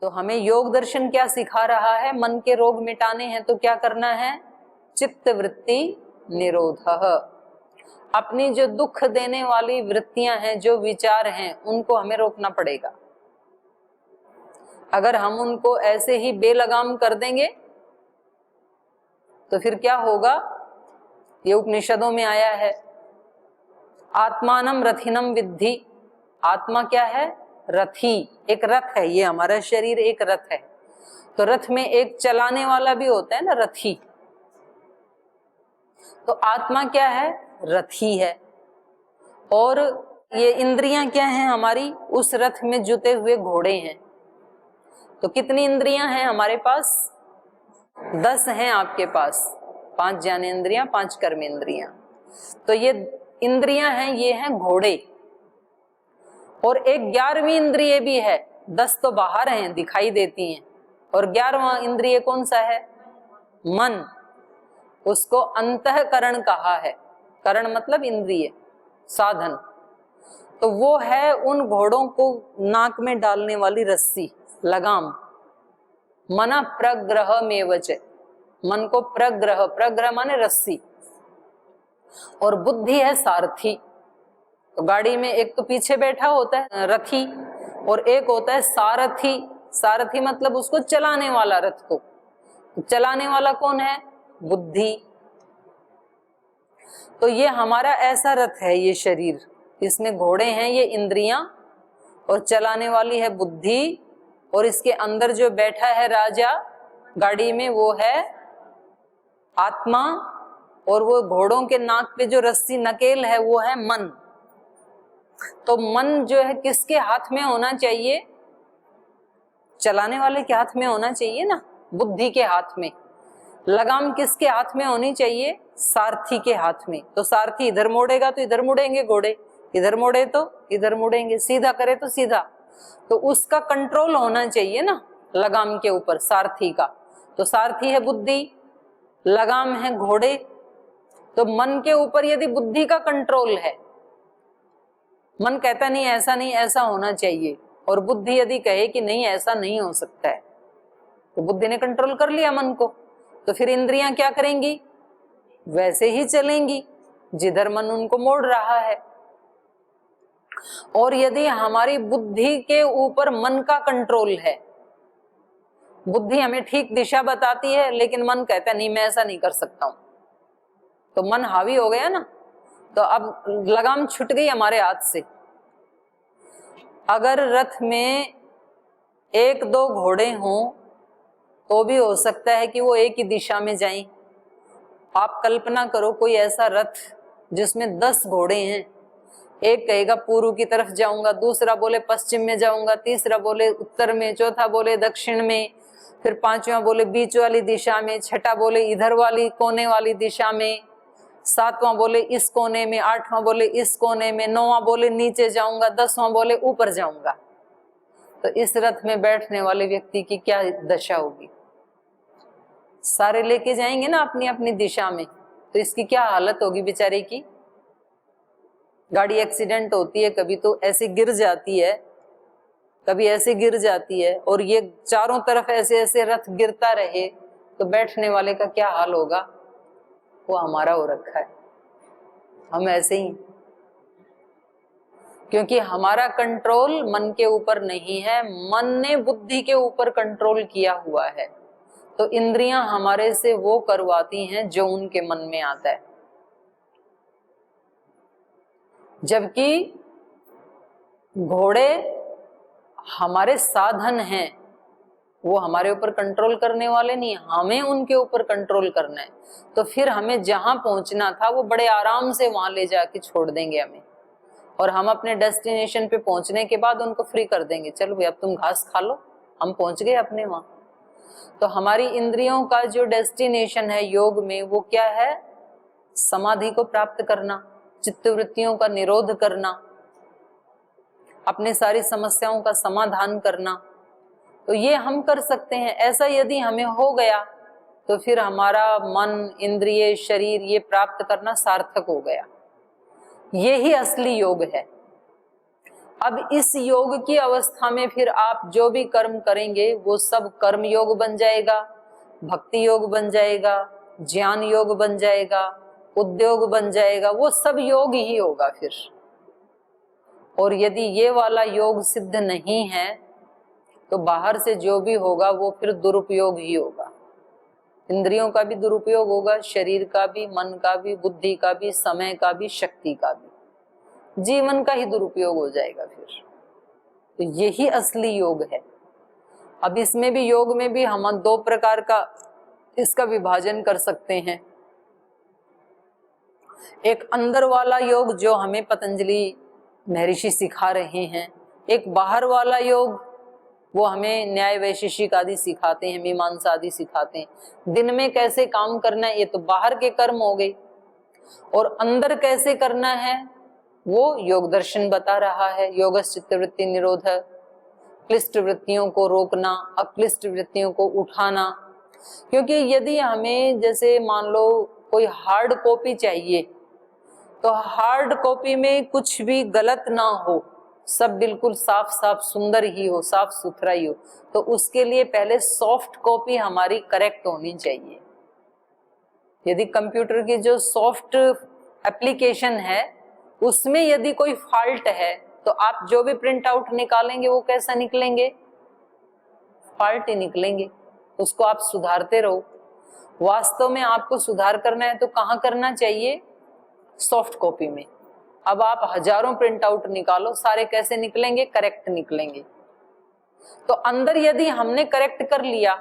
तो हमें योग दर्शन क्या सिखा रहा है? मन के रोग मिटाने हैं तो क्या करना है? चित्त वृत्ति निरोधः। अपनी जो दुख देने वाली वृत्तियां हैं, जो विचार हैं, उनको हमें रोकना पड़ेगा। अगर हम उनको ऐसे ही बेलगाम कर देंगे तो फिर क्या होगा? ये उपनिषदों में आया है, आत्मानम रथिनम विद्धि। आत्मा क्या है? रथी, एक रथ है। ये हमारा शरीर एक रथ है, तो रथ में एक चलाने वाला भी होता है ना, रथी। तो आत्मा क्या है? रथी है। और ये इंद्रियां क्या हैं हमारी? उस रथ में जुते हुए घोड़े हैं। तो कितनी इंद्रियां हैं हमारे पास? 10 हैं आपके पास। 5 ज्ञानेंद्रियां, 5 कर्मेंद्रियां। तो ये इंद्रियां हैं, ये हैं घोड़े। और एक 11वीं इंद्रिय भी है। 10 तो बाहर हैं, दिखाई देती हैं, और 11वां इंद्रिय कौन सा है? मन। उसको अंतःकरण कहा है। करण मतलब इंद्रिय, साधन। तो वो है उन घोड़ों को नाक में डालने वाली रस्सी, लगाम। मना प्रग्रह मेवच, मन को प्रग्रह, प्रग्रह माने रस्सी। और बुद्धि है सारथी। तो गाड़ी में एक तो पीछे बैठा होता है रथी, और एक होता है सारथी। सारथी मतलब उसको चलाने वाला, रथ को चलाने वाला कौन है? बुद्धि। तो ये हमारा ऐसा रथ है, ये शरीर, इसमें घोड़े हैं, ये इंद्रियां, और चलाने वाली है बुद्धि। और इसके अंदर जो बैठा है राजा गाड़ी में, वो है आत्मा। और वो घोड़ों के नाक पे जो रस्सी नकेल है, वो है मन। तो मन जो है किसके हाथ में होना चाहिए? चलाने वाले के हाथ में होना चाहिए ना, बुद्धि के हाथ में। लगाम किसके हाथ में होनी चाहिए? सारथी के हाथ में। तो सारथी इधर मोड़ेगा तो इधर मुड़ेंगे घोड़े, इधर मोड़े तो इधर मुड़ेंगे, सीधा करे तो सीधा। तो उसका कंट्रोल होना चाहिए ना लगाम के ऊपर, सारथी का। तो सारथी है बुद्धि, लगाम है घोड़े। तो मन के ऊपर यदि बुद्धि का कंट्रोल है, मन कहता नहीं ऐसा नहीं, ऐसा होना चाहिए, और बुद्धि यदि कहे कि नहीं ऐसा नहीं हो सकता है, तो बुद्धि ने कंट्रोल कर लिया मन को। तो फिर इंद्रियां क्या करेंगी? वैसे ही चलेंगी जिधर मन उनको मोड़ रहा है। और यदि हमारी बुद्धि के ऊपर मन का कंट्रोल है, बुद्धि हमें ठीक दिशा बताती है, लेकिन मन कहता है नहीं मैं ऐसा नहीं कर सकता हूं, तो मन हावी हो गया ना। तो अब लगाम छूट गई हमारे हाथ से। अगर रथ में 1-2 घोड़े हों तो भी हो सकता है कि वो एक ही दिशा में जाएं। आप कल्पना करो कोई ऐसा रथ जिसमें 10 घोड़े हैं। एक कहेगा पूर्व की तरफ जाऊंगा, दूसरा बोले पश्चिम में जाऊंगा, तीसरा बोले उत्तर में, चौथा बोले दक्षिण में, फिर 5वां बोले बीच वाली दिशा में, छठा बोले इधर वाली कोने वाली दिशा में, 7वां बोले इस कोने में, 8वां बोले इस कोने में, 9वां बोले नीचे जाऊंगा, 10वां बोले ऊपर जाऊंगा। तो इस रथ में बैठने वाले व्यक्ति की क्या दशा होगी? सारे लेके जाएंगे ना अपनी अपनी दिशा में, तो इसकी क्या हालत होगी बेचारे की? गाड़ी एक्सीडेंट होती है, कभी तो ऐसे गिर जाती है, कभी ऐसे गिर जाती है, और ये चारों तरफ ऐसे ऐसे रथ गिरता रहे, तो बैठने वाले का क्या हाल होगा? वो हमारा हो रखा है, हम ऐसे ही, क्योंकि हमारा कंट्रोल मन के ऊपर नहीं है, मन ने बुद्धि के ऊपर कंट्रोल किया हुआ है। तो इंद्रियां हमारे से वो करवाती हैं जो उनके मन में आता है। जबकि घोड़े हमारे साधन हैं, वो हमारे ऊपर कंट्रोल करने वाले नहीं, हमें उनके ऊपर कंट्रोल करना है। तो फिर हमें जहां पहुंचना था वो बड़े आराम से वहां ले जाके छोड़ देंगे हमें, और हम अपने डेस्टिनेशन पे पहुंचने के बाद उनको फ्री कर देंगे, चलो भाई अब तुम घास खा लो, हम पहुंच गए अपने वहां। तो हमारी इंद्रियों का जो डेस्टिनेशन है योग में, वो क्या है? समाधि को प्राप्त करना, चित्तवृत्तियों का निरोध करना, अपने सारी समस्याओं का समाधान करना। तो ये हम कर सकते हैं। ऐसा यदि हमें हो गया तो फिर हमारा मन, इंद्रिय, शरीर ये प्राप्त करना सार्थक हो गया। ये ही असली योग है। अब इस योग की अवस्था में फिर आप जो भी कर्म करेंगे वो सब कर्म योग बन जाएगा, भक्ति योग बन जाएगा, ज्ञान योग बन जाएगा, उद्योग बन जाएगा, वो सब योग ही होगा फिर। और यदि ये वाला योग सिद्ध नहीं है तो बाहर से जो भी होगा वो फिर दुरुपयोग ही होगा। इंद्रियों का भी दुरुपयोग होगा, शरीर का भी, मन का भी, बुद्धि का भी, समय का भी, शक्ति का भी, जीवन का ही दुरुपयोग हो जाएगा फिर। तो यही असली योग है। अब इसमें भी, योग में भी हम दो प्रकार का इसका विभाजन कर सकते हैं। एक अंदर वाला योग जो हमें पतंजलि महर्षि सिखा रहे हैं, एक बाहर वाला योग वो हमें न्याय वैशेषिक आदि सिखाते हैं, मीमांसा आदि सिखाते हैं। दिन में कैसे काम करना है ये तो बाहर के कर्म हो गए, और अंदर कैसे करना है वो योग दर्शन बता रहा है। योगस् चित्तवृत्ति निरोध, क्लिष्ट वृत्तियों को रोकना, अक्लिष्ट वृत्तियों को उठाना। क्योंकि यदि हमें जैसे मान लो कोई हार्ड कॉपी चाहिए तो हार्ड कॉपी में कुछ भी गलत ना हो, सब बिल्कुल साफ साफ सुंदर ही हो, साफ सुथरा ही हो, तो उसके लिए पहले सॉफ्ट कॉपी हमारी करेक्ट होनी चाहिए। यदि कंप्यूटर की जो सॉफ्ट एप्लीकेशन है उसमें यदि कोई फॉल्ट है तो आप जो भी प्रिंट आउट निकालेंगे वो कैसा निकलेंगे, फॉल्ट ही निकलेंगे। उसको आप सुधारते रहो। वास्तव में आपको सुधार करना है तो कहाँ करना चाहिए, सॉफ्ट कॉपी में। अब आप हजारों प्रिंट आउट निकालो, सारे कैसे निकलेंगे, करेक्ट निकलेंगे। तो अंदर यदि हमने करेक्ट कर लिया,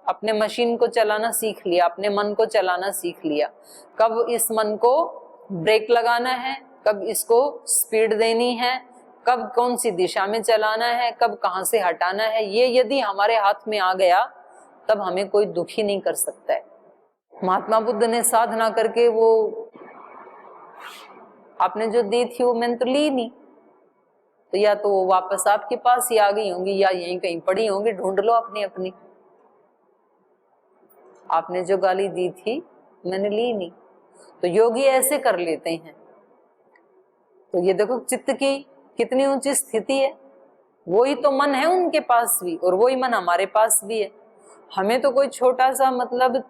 अपने मशीन को चलाना सीख लिया, अपने मन को चलाना सीख लिया, कब इस मन को ब्रेक लगाना है, कब इसको स्पीड देनी है, कब कौन सी दिशा में चलाना है, कब कहां से हटाना है, ये यदि हमारे हाथ में आ गया तब हमें कोई दुखी नहीं कर सकता है। महात्मा बुद्ध ने साधना करके वो आपने जो दी थी वो मैंने तो ली नहीं, तो या तो वो वापस आपके पास ही आ गई होंगी या यहीं कहीं पड़ी होंगी, ढूंढ लो अपनी अपनी। आपने जो गाली दी थी मैंने ली नहीं। तो योगी ऐसे कर लेते हैं। तो ये देखो चित्त की कितनी ऊंची स्थिति है। वही तो मन है उनके पास भी और वही मन हमारे पास भी है। हमें तो कोई छोटा सा मतलब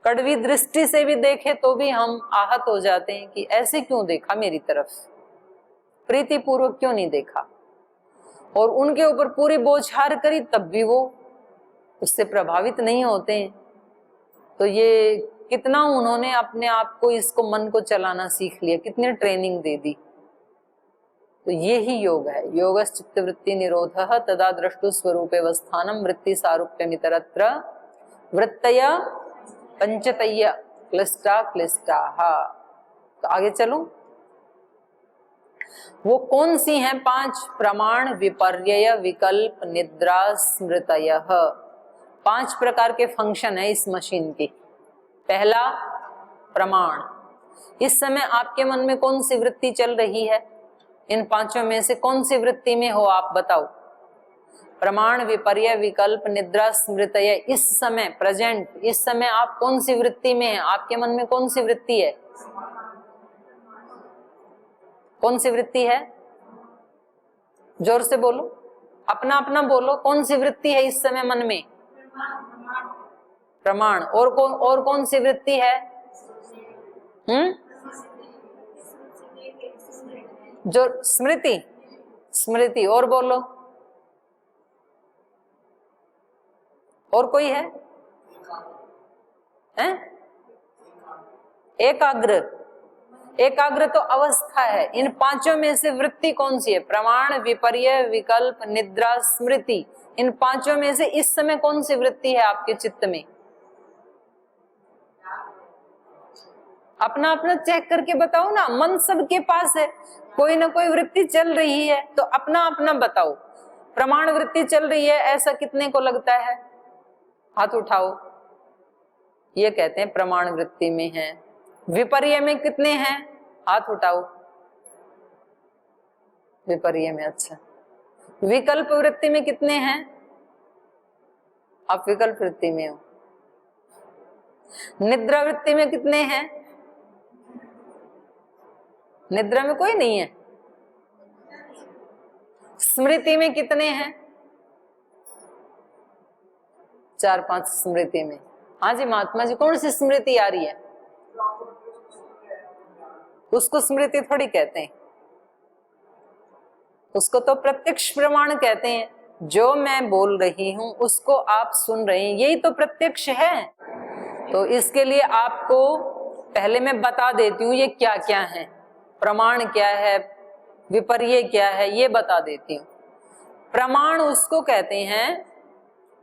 कड़वी दृष्टि से भी देखे तो भी हम आहत हो जाते हैं कि ऐसे क्यों देखा मेरी तरफ, प्रीति पूर्वक क्यों नहीं देखा। और उनके ऊपर पूरी बौछार करी तब भी वो उससे प्रभावित नहीं होते हैं। तो ये कितना उन्होंने अपने आप को, इसको मन को चलाना सीख लिया, कितनी ट्रेनिंग दे दी। तो ये ही योग है। योगस् चित्तवृत्ति निरोधः तदा द्रष्टु स्वरूपे वस्थानम वृत्ति सारूप्यमितरत्र वृत्तय पंचतय क्लिष्टा क्लिष्टाः। तो आगे चलो, वो कौन सी हैं पांच, प्रमाण, विपर्यय, विकल्प, निद्रा, स्मृतयः। पांच प्रकार के फंक्शन है इस मशीन की। पहला प्रमाण, इस समय आपके मन में कौन सी वृत्ति चल रही है, इन पांचों में से कौन सी वृत्ति में हो आप बताओ। प्रमाण, विपर्य, विकल्प, निद्रा, स्मृतय। इस समय प्रेजेंट, इस समय आप कौन सी वृत्ति में हैं, आपके मन में कौन सी वृत्ति है, कौन सी वृत्ति है, जोर से बोलो, अपना अपना बोलो, कौन सी वृत्ति है इस समय मन में, प्रमाण। और कौन सी वृत्ति है, जो स्मृति, स्मृति। और बोलो, और कोई है, एकाग्र। एकाग्र तो अवस्था है। इन पांचों में से वृत्ति कौन सी है, प्रमाण, विपर्य, विकल्प, निद्रा, स्मृति। इन पांचों में से इस समय कौन सी वृत्ति है आपके चित्त में, अपना अपना चेक करके बताओ ना। मन सबके पास है, कोई ना कोई वृत्ति चल रही है, तो अपना अपना बताओ। प्रमाण वृत्ति चल रही है ऐसा कितने को लगता है, हाथ उठाओ। ये कहते हैं प्रमाण वृत्ति में है। विपर्य में कितने हैं, हाथ उठाओ। विपर्य में, अच्छा। विकल्प वृत्ति में कितने हैं, आप विकल्प वृत्ति में हो। निद्रा वृत्ति में कितने हैं, निद्रा में कोई नहीं है। स्मृति में कितने हैं? 4-5 स्मृति में। हाँ जी महात्मा जी, कौन सी स्मृति आ रही है? उसको स्मृति थोड़ी कहते हैं, उसको तो प्रत्यक्ष प्रमाण कहते हैं। जो मैं बोल रही हूं उसको आप सुन रहे हैं, यही तो प्रत्यक्ष है। तो इसके लिए आपको पहले मैं बता देती हूँ ये क्या क्या है, प्रमाण क्या है, विपर्य क्या है, ये बता देती हूँ। प्रमाण उसको कहते हैं,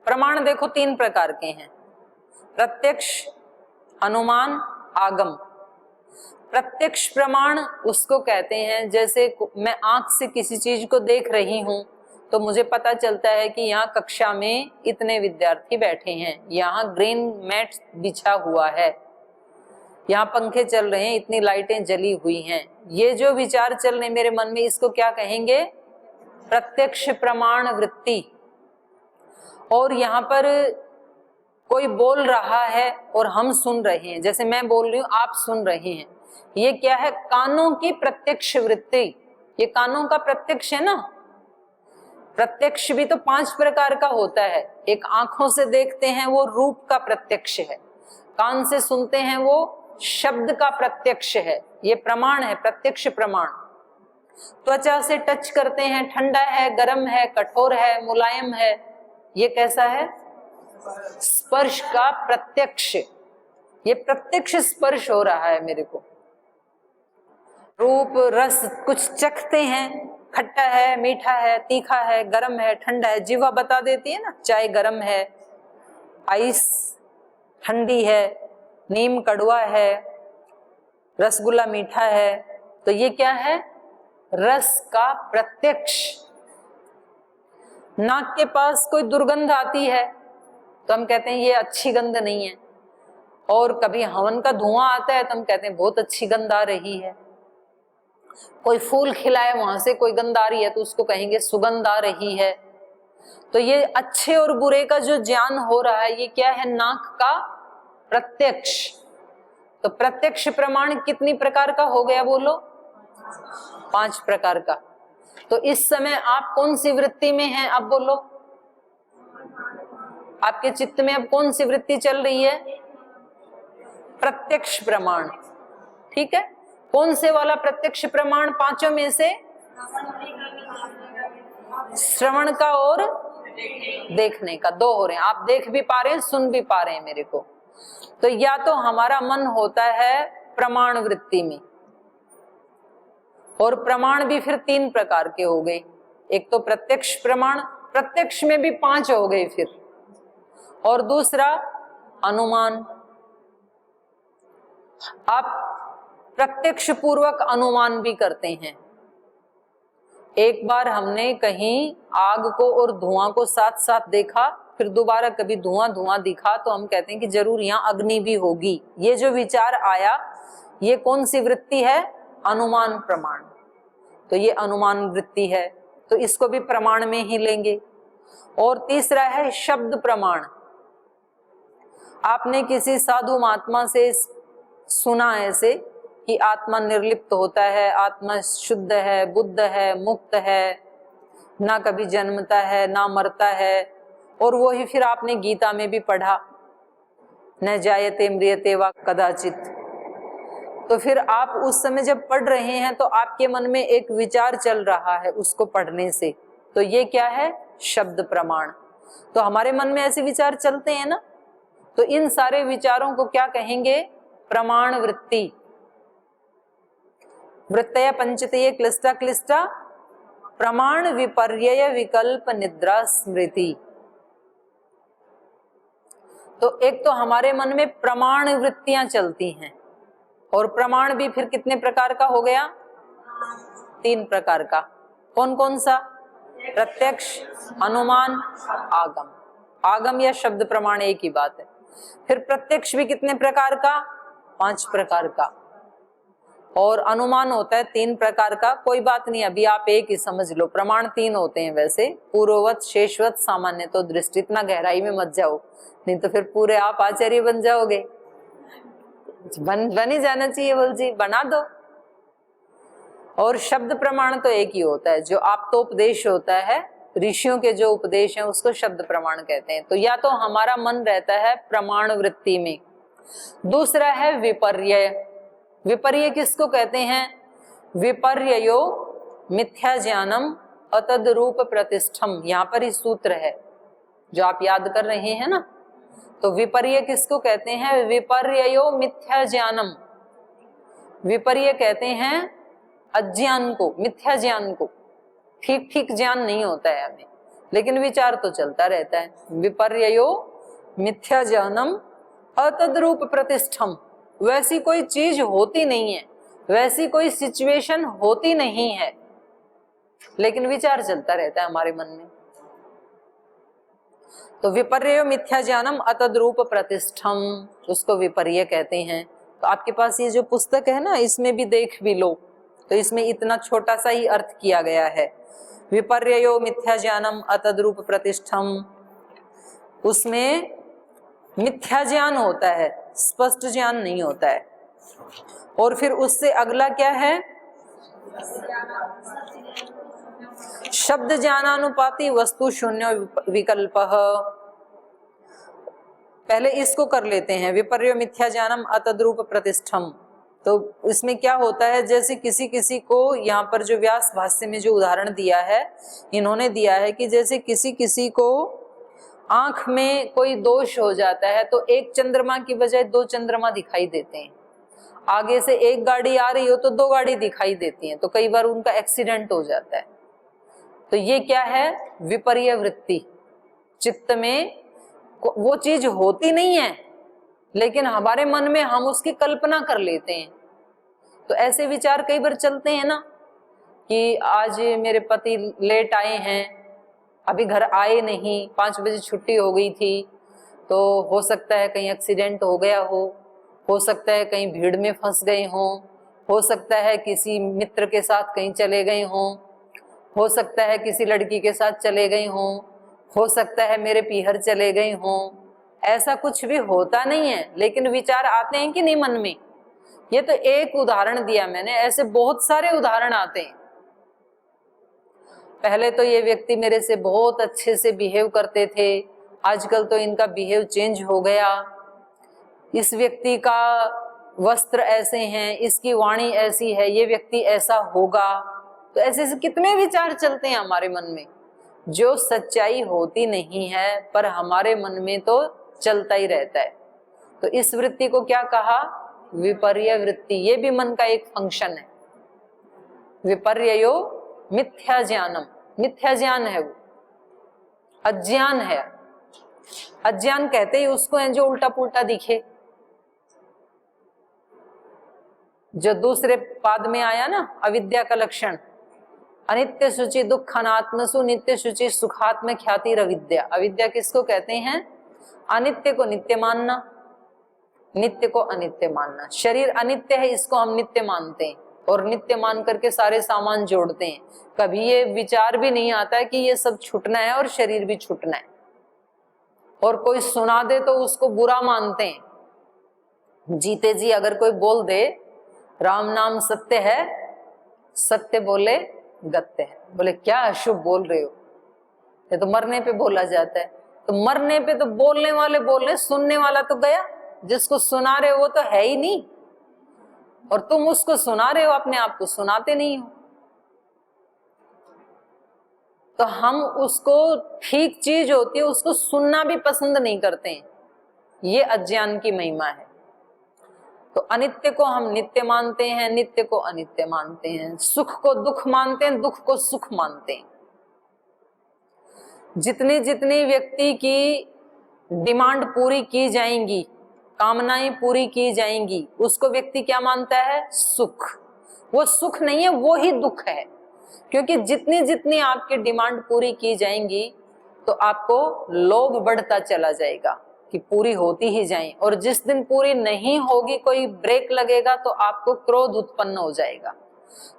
प्रमाण देखो 3 प्रकार के हैं, प्रत्यक्ष, अनुमान, आगम। प्रत्यक्ष प्रमाण उसको कहते हैं, जैसे मैं आंख से किसी चीज को देख रही हूं तो मुझे पता चलता है कि यहाँ कक्षा में इतने विद्यार्थी बैठे हैं, यहाँ ग्रीन मैट बिछा हुआ है, यहाँ पंखे चल रहे हैं, इतनी लाइटें जली हुई हैं। ये जो विचार चल रहे मेरे मन में, इसको क्या कहेंगे? प्रत्यक्ष प्रमाण वृत्ति। और यहाँ पर कोई बोल रहा है और हम सुन रहे हैं, जैसे मैं बोल रही हूँ आप सुन रहे हैं, ये क्या है? कानों की प्रत्यक्ष वृत्ति। ये कानों का प्रत्यक्ष है ना। प्रत्यक्ष भी तो 5 प्रकार का होता है। एक आंखों से देखते हैं वो रूप का प्रत्यक्ष है, कान से सुनते हैं वो शब्द का प्रत्यक्ष है, ये प्रमाण है, प्रत्यक्ष प्रमाण। त्वचा से टच करते हैं, ठंडा है, गर्म है, कठोर है, मुलायम है, ये कैसा है? स्पर्श का प्रत्यक्ष। ये प्रत्यक्ष स्पर्श हो रहा है मेरे को। रूप रस कुछ चखते हैं, खट्टा है, मीठा है, तीखा है, गरम है, ठंडा है, जीवा बता देती है ना, चाय गरम है, आइस ठंडी है, नीम कड़वा है, रसगुल्ला मीठा है। तो ये क्या है? रस का प्रत्यक्ष। नाक के पास कोई दुर्गंध आती है तो हम कहते हैं ये अच्छी गंध नहीं है, और कभी हवन का धुआं आता है तो हम कहते हैं बहुत अच्छी गंध आ रही है। कोई फूल खिलाए, वहां से कोई गंध आ रही है तो उसको कहेंगे सुगंध आ रही है। तो ये अच्छे और बुरे का जो ज्ञान हो रहा है, ये क्या है? नाक का प्रत्यक्ष। तो प्रत्यक्ष प्रमाण कितनी प्रकार का हो गया बोलो? 5 प्रकार का। तो इस समय आप कौन सी वृत्ति में हैं? अब बोलो, आपके चित्त में अब कौन सी वृत्ति चल रही है? प्रत्यक्ष प्रमाण। ठीक है, कौन से वाला प्रत्यक्ष प्रमाण? 5 में से श्रवण का और देखने का, 2 हो रहे हैं। आप देख भी पा रहे हैं, सुन भी पा रहे हैं मेरे को। तो या तो हमारा मन होता है प्रमाण वृत्ति में, और प्रमाण भी फिर 3 प्रकार के हो गए। एक तो प्रत्यक्ष प्रमाण, प्रत्यक्ष में भी 5 हो गए फिर, और दूसरा अनुमान। आप प्रत्यक्ष पूर्वक अनुमान भी करते हैं। एक बार हमने कहीं आग को और धुआं को साथ साथ देखा, फिर दोबारा कभी धुआं धुआं दिखा तो हम कहते हैं कि जरूर यहाँ अग्नि भी होगी। ये जो विचार आया, ये कौन सी वृत्ति है? अनुमान प्रमाण। तो ये अनुमान वृत्ति है, तो इसको भी प्रमाण में ही लेंगे। और तीसरा है शब्द प्रमाण। आपने किसी साधु महात्मा से सुना ऐसे कि आत्मा निर्लिप्त होता है, आत्मा शुद्ध है, बुद्ध है, मुक्त है, ना कभी जन्मता है ना मरता है, और वो ही फिर आपने गीता में भी पढ़ा, न जायते म्रियते वा कदाचित। तो फिर आप उस समय जब पढ़ रहे हैं तो आपके मन में एक विचार चल रहा है उसको पढ़ने से, तो ये क्या है? शब्द प्रमाण। तो हमारे मन में ऐसे विचार चलते हैं ना, तो इन सारे विचारों को क्या कहेंगे? प्रमाण वृत्ति। वृत्तय पंचतये क्लिष्टा क्लिष्टा प्रमाण विपर्यय विकल्प निद्रा स्मृति। तो एक तो हमारे मन में प्रमाण वृत्तियां चलती हैं, और प्रमाण भी फिर कितने प्रकार का हो गया? 3 प्रकार का। कौन कौन सा? प्रत्यक्ष, अनुमान, आगम। आगम या शब्द प्रमाण एक ही बात है। फिर प्रत्यक्ष भी कितने प्रकार का? 5 प्रकार का। और अनुमान होता है 3 प्रकार का। कोई बात नहीं, अभी आप एक ही समझ लो। प्रमाण 3 होते हैं वैसे, पूर्ववत, शेषवत, सामान्य। तो दृष्टि, इतना गहराई में मत जाओ, नहीं तो फिर पूरे आप आचार्य बन जाओगे। बन ही जाना चाहिए, बोल जी बना दो। और शब्द प्रमाण तो एक ही होता है, जो आप्तोपदेश होता है, ऋषियों के जो उपदेश हैं उसको शब्द प्रमाण कहते हैं। तो या तो हमारा मन रहता है प्रमाण वृत्ति में, दूसरा है विपर्यय। विपर्यय किसको कहते हैं? विपर्ययो मिथ्या ज्ञानम अतद्रूप प्रतिष्ठम, यहाँ पर ही सूत्र है जो आप याद कर रहे हैं ना। तो विपर्यय किसको कहते हैं? विपर्ययो मिथ्या ज्ञानम, विपर्यय कहते हैं अज्ञान को, मिथ्या ज्ञान को। ठीक ठीक ज्ञान नहीं होता है हमें, लेकिन विचार तो चलता रहता है। विपर्ययो मिथ्या ज्ञानम अतद्रूप प्रतिष्ठम, वैसी कोई चीज होती नहीं है, वैसी कोई सिचुएशन होती नहीं है, लेकिन विचार चलता रहता है हमारे मन में। तो विपर्ययो मिथ्या ज्ञानम अतद्रूप प्रतिष्ठम, उसको विपर्यय कहते हैं। तो आपके पास ये जो पुस्तक है ना, इसमें भी देख भी लो, तो इसमें इतना छोटा सा ही अर्थ किया गया है। विपर्ययो मिथ्या ज्ञानम अतद्रूप प्रतिष्ठम, उसमें मिथ्या ज्ञान होता है, स्पष्ट ज्ञान नहीं होता है। और फिर उससे अगला क्या है? शब्द ज्ञानानुपाती वस्तु शून्य विकल्पः। पहले इसको कर लेते हैं, विपर्य मिथ्या ज्ञानम अतद्रूप प्रतिष्ठम। तो इसमें क्या होता है, जैसे किसी किसी को, यहाँ पर जो व्यास भाष्य में जो उदाहरण दिया है, इन्होंने दिया है कि जैसे किसी किसी को आंख में कोई दोष हो जाता है तो एक चंद्रमा की बजाय दो चंद्रमा दिखाई देते हैं। आगे से एक गाड़ी आ रही हो तो दो गाड़ी दिखाई देती हैं, तो कई बार उनका एक्सीडेंट हो जाता है। तो ये क्या है? विपर्य वृत्ति। चित्त में वो चीज होती नहीं है, लेकिन हमारे मन में हम उसकी कल्पना कर लेते हैं। तो ऐसे विचार कई बार चलते हैं ना, कि आज मेरे पति लेट आए हैं, अभी घर आए नहीं, 5 बजे छुट्टी हो गई थी, तो हो सकता है कहीं एक्सीडेंट हो गया हो सकता है कहीं भीड़ में फंस गए हो सकता है किसी मित्र के साथ कहीं चले गए हो सकता है किसी लड़की के साथ चले गए हो सकता है मेरे पीहर चले गए हों। ऐसा कुछ भी होता नहीं है, लेकिन विचार आते हैं कि नहीं मन में। ये तो एक उदाहरण दिया मैंने, ऐसे बहुत सारे उदाहरण आते हैं। पहले तो ये व्यक्ति मेरे से बहुत अच्छे से बिहेव करते थे, आजकल तो इनका बिहेव चेंज हो गया, इस व्यक्ति का वस्त्र ऐसे हैं, इसकी वाणी ऐसी है, ये व्यक्ति ऐसा होगा। तो ऐसे ऐसे कितने विचार चलते हैं हमारे मन में, जो सच्चाई होती नहीं है, पर हमारे मन में तो चलता ही रहता है। तो इस वृत्ति को क्या कहा? विपर्य वृत्ति। ये भी मन का एक फंक्शन है। विपर्ययो मिथ्या ज्ञानम, मिथ्या ज्ञान है, वो अज्ञान है। अज्ञान कहते ही उसको है जो उल्टा पुल्टा दिखे। जो दूसरे पाद में आया ना, अविद्या का लक्षण, अनित्य शुचि दुख अनात्मसु नित्य शुचि सुखात्म ख्याति अविद्या। अविद्या किसको कहते हैं? अनित्य को नित्य मानना, नित्य को अनित्य मानना। शरीर अनित्य है, इसको हम नित्य मानते हैं और नित्य मान करके सारे सामान जोड़ते हैं। कभी ये विचार भी नहीं आता है कि ये सब छूटना है और शरीर भी छूटना है। और कोई सुना दे तो उसको बुरा मानते हैं। जीते जी अगर कोई बोल दे राम नाम सत्य है, सत्य बोले गत्य है, बोले क्या अशुभ बोल रहे हो, ये तो मरने पे बोला जाता है। तो मरने पे तो बोलने वाले बोल रहे, सुनने वाला तो गया, जिसको सुना रहे हो वो तो है ही नहीं, और तुम उसको सुना रहे हो, अपने आप को सुनाते नहीं हो। तो हम उसको, ठीक चीज होती है उसको सुनना भी पसंद नहीं करते हैं। ये अज्ञान की महिमा है। तो अनित्य को हम नित्य मानते हैं, नित्य को अनित्य मानते हैं, सुख को दुख मानते हैं, दुख को सुख मानते हैं। जितनी जितनी व्यक्ति की डिमांड पूरी की जाएंगी, कामनाएं पूरी की जाएंगी, उसको व्यक्ति क्या मानता है? सुख। वो सुख नहीं है, वो ही दुख है। क्योंकि जितनी जितनी आपकी डिमांड पूरी की जाएंगी तो आपको लोभ बढ़ता चला जाएगा कि पूरी होती ही जाए, और जिस दिन पूरी नहीं होगी, कोई ब्रेक लगेगा तो आपको क्रोध उत्पन्न हो जाएगा।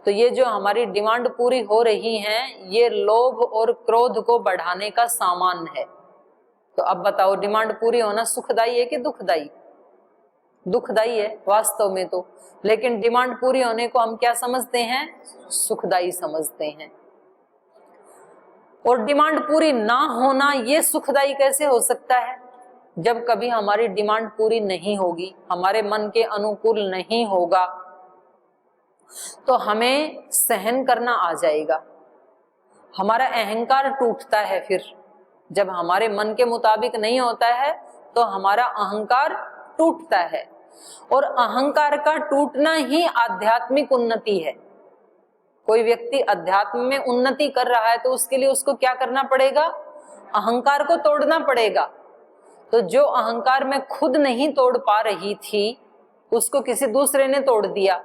तो ये जो हमारी डिमांड पूरी हो रही है, ये लोभ और क्रोध को बढ़ाने का सामान है। तो अब बताओ, डिमांड पूरी होना सुखदाई है कि दुखदाई? दुखदाई है वास्तव में तो, लेकिन डिमांड पूरी होने को हम क्या समझते हैं? सुखदाई समझते हैं। और डिमांड पूरी ना होना ये सुखदाई कैसे हो सकता है? जब कभी हमारी डिमांड पूरी नहीं होगी, हमारे मन के अनुकूल नहीं होगा, तो हमें सहन करना आ जाएगा, हमारा अहंकार टूटता है। फिर जब हमारे मन के मुताबिक नहीं होता है तो हमारा अहंकार टूटता है, और अहंकार का टूटना ही आध्यात्मिक उन्नति है। कोई व्यक्ति अध्यात्म में उन्नति कर रहा है तो उसके लिए उसको क्या करना पड़ेगा? अहंकार को तोड़ना पड़ेगा। तो जो अहंकार मैं खुद नहीं तोड़ पा रही थी उसको किसी दूसरे ने तोड़ दिया,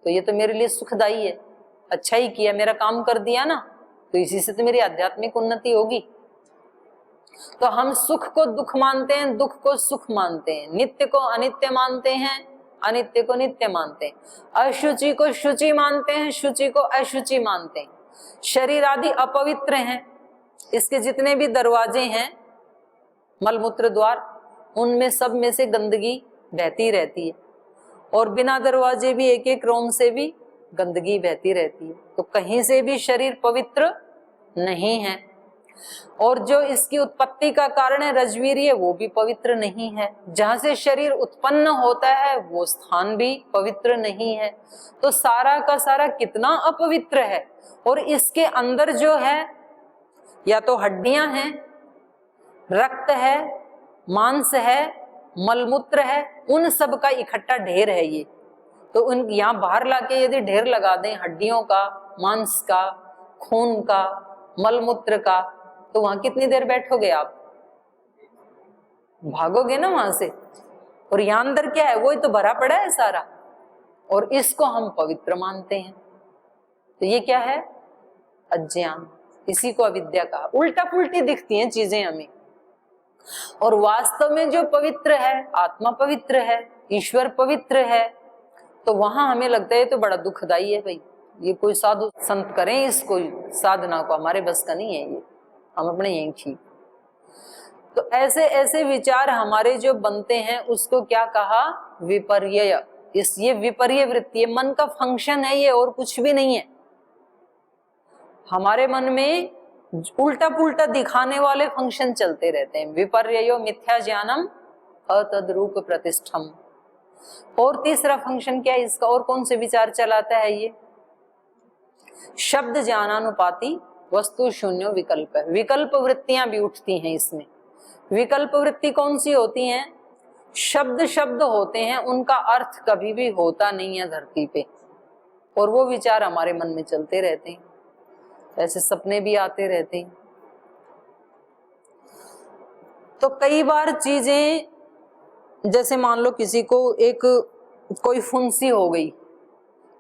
तो ये तो मेरे लिए सुखदाई है। अच्छा ही किया, मेरा काम कर दिया ना, तो इसी से तो मेरी आध्यात्मिक उन्नति होगी। तो हम सुख को दुख मानते हैं, दुख को सुख मानते हैं, नित्य को अनित्य मानते हैं, अनित्य को नित्य मानते हैं, अशुचि को शुचि मानते हैं, शुचि को अशुचि मानते हैं। शरीर आदि अपवित्र हैं, इसके जितने भी दरवाजे हैं, मलमूत्र द्वार, उनमें सब में से गंदगी बहती रहती है, और बिना दरवाजे भी एक एक रोम से भी गंदगी बहती रहती है। तो कहीं से भी शरीर पवित्र नहीं है। और जो इसकी उत्पत्ति का कारण है रजवीर्य, वो भी पवित्र नहीं है। जहां से शरीर उत्पन्न होता है वो स्थान भी पवित्र नहीं है। तो सारा का सारा कितना अपवित्र है। और इसके अंदर जो है या तो हड्डियां हैं, रक्त है, मांस है, मलमूत्र है, उन सब का इकट्ठा ढेर है ये। तो उन यहाँ बाहर लाके यदि ढेर लगा दें हड्डियों का, मांस का, खून का, मलमूत्र का, तो वहां कितनी देर बैठोगे आप? भागोगे ना वहां से। और यहाँ अंदर क्या है? वो ही तो भरा पड़ा है सारा, और इसको हम पवित्र मानते हैं। तो ये क्या है? अज्ञान। इसी को अविद्या कहा। उल्टा पुल्टी दिखती हैं चीजें हमें, और वास्तव में जो पवित्र है, आत्मा पवित्र है, ईश्वर पवित्र है, तो वहां हमें लगता है तो बड़ा दुखदाई है भाई, ये कोई साधु संत करें इसको, साधना को हमारे बस का नहीं है ये, हम अपने यहीं ठीक। तो ऐसे ऐसे विचार हमारे जो बनते हैं उसको क्या कहा? विपर्यय। ये विपर्य वृत्ति, मन का फंक्शन है ये, और कुछ भी नहीं है। हमारे मन में उल्टा पुल्टा दिखाने वाले फंक्शन चलते रहते हैं। विपर्ययो मिथ्या ज्ञानम अतद्रूप प्रतिष्ठम। और तीसरा फंक्शन क्या है इसका? और कौन से विचार चलाता है ये? शब्द ज्ञानानुपाती वस्तु शून्य विकल्प है। विकल्प वृत्तियां भी उठती हैं इसमें। विकल्प वृत्ति कौन सी होती हैं? शब्द शब्द होते हैं, उनका अर्थ कभी भी होता नहीं है धरती पे, और वो विचार हमारे मन में चलते रहते हैं। ऐसे सपने भी आते रहते हैं। तो कई बार चीजें, जैसे मान लो किसी को कोई फुंसी हो गई,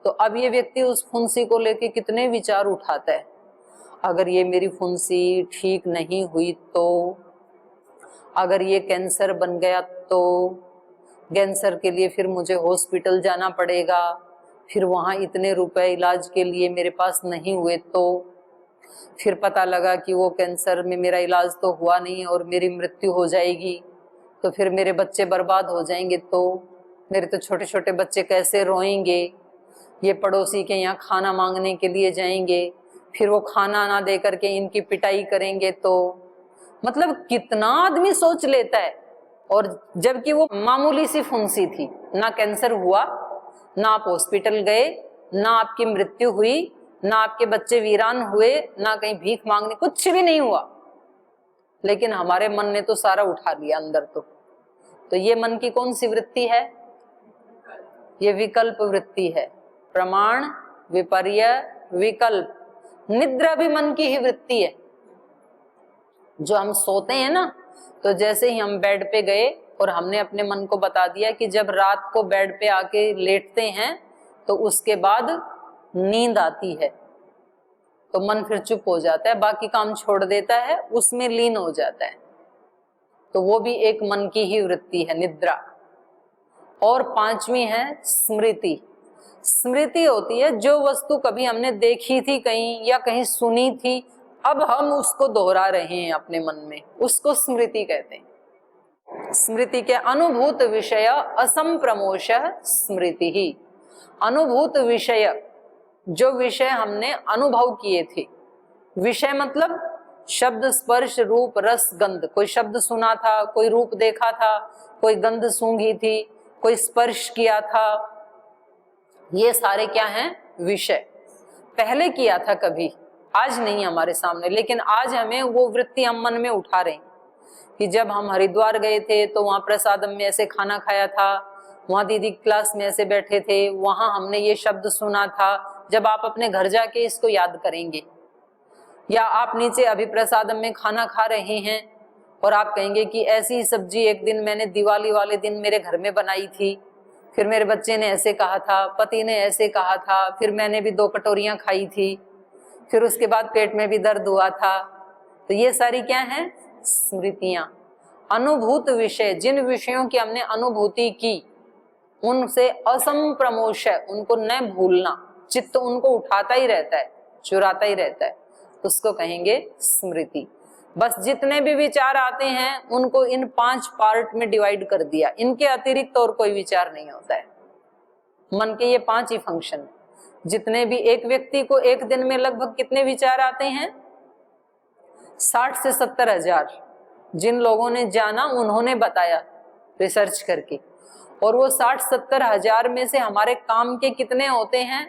तो अब ये व्यक्ति उस फुंसी को लेके कितने विचार उठाता है। अगर ये मेरी फुंसी ठीक नहीं हुई तो, अगर ये कैंसर बन गया तो, कैंसर के लिए फिर मुझे हॉस्पिटल जाना पड़ेगा, फिर वहाँ इतने रुपए इलाज के लिए मेरे पास नहीं हुए तो, फिर पता लगा कि वो कैंसर में मेरा इलाज तो हुआ नहीं और मेरी मृत्यु हो जाएगी, तो फिर मेरे बच्चे बर्बाद हो जाएंगे, तो मेरे तो छोटे छोटे बच्चे कैसे रोएंगे, ये पड़ोसी के यहाँ खाना मांगने के लिए जाएंगे, फिर वो खाना ना दे करके इनकी पिटाई करेंगे, तो मतलब कितना आदमी सोच लेता है। और जबकि वो मामूली सी फुंसी थी, ना कैंसर हुआ, ना आप हॉस्पिटल गए, ना आपकी मृत्यु हुई, ना आपके बच्चे वीरान हुए, ना कहीं भीख मांगने, कुछ भी नहीं हुआ, लेकिन हमारे मन ने तो सारा उठा लिया अंदर। तो ये मन की कौन सी वृत्ति है? ये विकल्प वृत्ति है। प्रमाण, विपर्य, विकल्प। निद्रा भी मन की ही वृत्ति है। जो हम सोते हैं ना, तो जैसे ही हम बेड पे गए और हमने अपने मन को बता दिया कि जब रात को बेड पे आके लेटते हैं तो उसके बाद नींद आती है, तो मन फिर चुप हो जाता है, बाकी काम छोड़ देता है, उसमें लीन हो जाता है। तो वो भी एक मन की ही वृत्ति है, निद्रा। और पांचवी है स्मृति। स्मृति होती है जो वस्तु कभी हमने देखी थी कहीं या कहीं सुनी थी, अब हम उसको दोहरा रहे हैं अपने मन में, उसको स्मृति कहते हैं। स्मृति के अनुभूत विषय असंप्रमोश स्मृति ही। अनुभूत विषय, जो विषय हमने अनुभव किए थे। विषय मतलब शब्द, स्पर्श, रूप, रस, गंध। कोई शब्द सुना था, कोई रूप देखा था, कोई गंध सूंघी थी, कोई स्पर्श किया था, ये सारे क्या हैं? विषय। पहले किया था कभी, आज नहीं हमारे सामने, लेकिन आज हमें वो वृत्ति हम मन में उठा रहे हैं कि जब हम हरिद्वार गए थे तो वहां प्रसादम में ऐसे खाना खाया था, वहां दीदी क्लास में ऐसे बैठे थे, वहां हमने ये शब्द सुना था। जब आप अपने घर जाके इसको याद करेंगे, या आप नीचे अभी प्रसादम में खाना खा रहे हैं और आप कहेंगे कि ऐसी सब्जी एक दिन मैंने दिवाली वाले दिन मेरे घर में बनाई थी, फिर मेरे बच्चे ने ऐसे कहा था, पति ने ऐसे कहा था, फिर मैंने भी 2 कटोरियां खाई थी, फिर उसके बाद पेट में भी दर्द हुआ था। तो ये सारी क्या हैं? स्मृतियां। अनुभूत विषय, जिन विषयों की हमने अनुभूति की उनसे असंप्रमोश है, उनको न भूलना, चित्त उनको उठाता ही रहता है, चुराता ही रहता है, उसको कहेंगे स्मृति। बस जितने भी विचार आते हैं उनको इन 5 पार्ट में डिवाइड कर दिया, इनके अतिरिक्त और कोई विचार नहीं होता है। मन के ये 5 ही फंक्शन। जितने भी, एक व्यक्ति को एक दिन में लगभग कितने विचार आते हैं? 60 से 70 हजार। जिन लोगों ने जाना उन्होंने बताया रिसर्च करके, और वो 60-70 हजार में से हमारे काम के कितने होते हैं?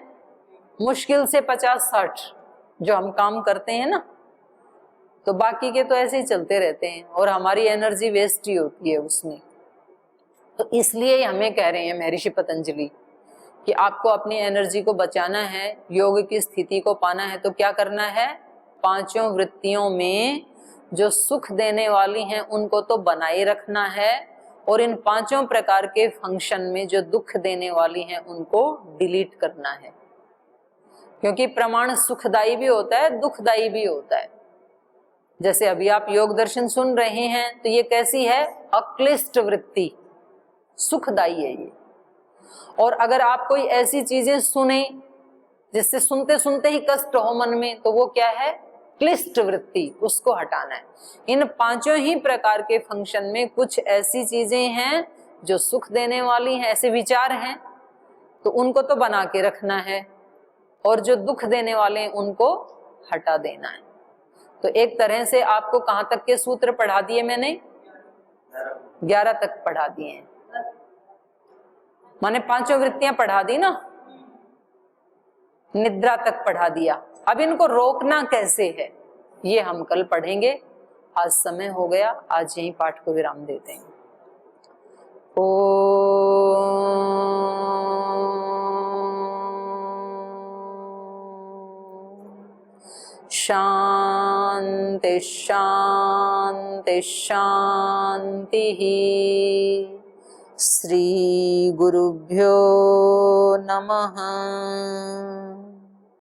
मुश्किल से 50-60 जो हम काम करते हैं ना, तो बाकी के तो ऐसे ही चलते रहते हैं और हमारी एनर्जी वेस्ट ही होती है उसमें। तो इसलिए हमें कह रहे हैं महर्षि पतंजलि कि आपको अपनी एनर्जी को बचाना है, योग की स्थिति को पाना है, तो क्या करना है? 5 वृत्तियों में जो सुख देने वाली हैं उनको तो बनाए रखना है, और इन 5 प्रकार के फंक्शन में जो दुख देने वाली हैं उनको डिलीट करना है। क्योंकि प्रमाण सुखदायी भी होता है, दुखदायी भी होता है। जैसे अभी आप योग दर्शन सुन रहे हैं तो ये कैसी है? अक्लिष्ट वृत्ति, सुखदायी है ये। और अगर आप कोई ऐसी चीजें सुने जिससे सुनते सुनते ही कष्ट हो मन में, तो वो क्या है? क्लिष्ट वृत्ति, उसको हटाना है। इन 5 ही प्रकार के फंक्शन में कुछ ऐसी चीजें हैं जो सुख देने वाली हैं, ऐसे विचार हैं, तो उनको तो बना के रखना है, और जो दुख देने वाले हैं उनको हटा देना है। तो एक तरह से आपको कहां तक के सूत्र पढ़ा दिए मैंने? 11 तक पढ़ा दिए हैं। माने 5 वृत्तियां पढ़ा दी ना, निद्रा तक पढ़ा दिया। अब इनको रोकना कैसे है ये हम कल पढ़ेंगे। आज समय हो गया, आज यही पाठ को विराम देते हैं। शांति शांति शांति। श्री गुरुभ्यो नमः।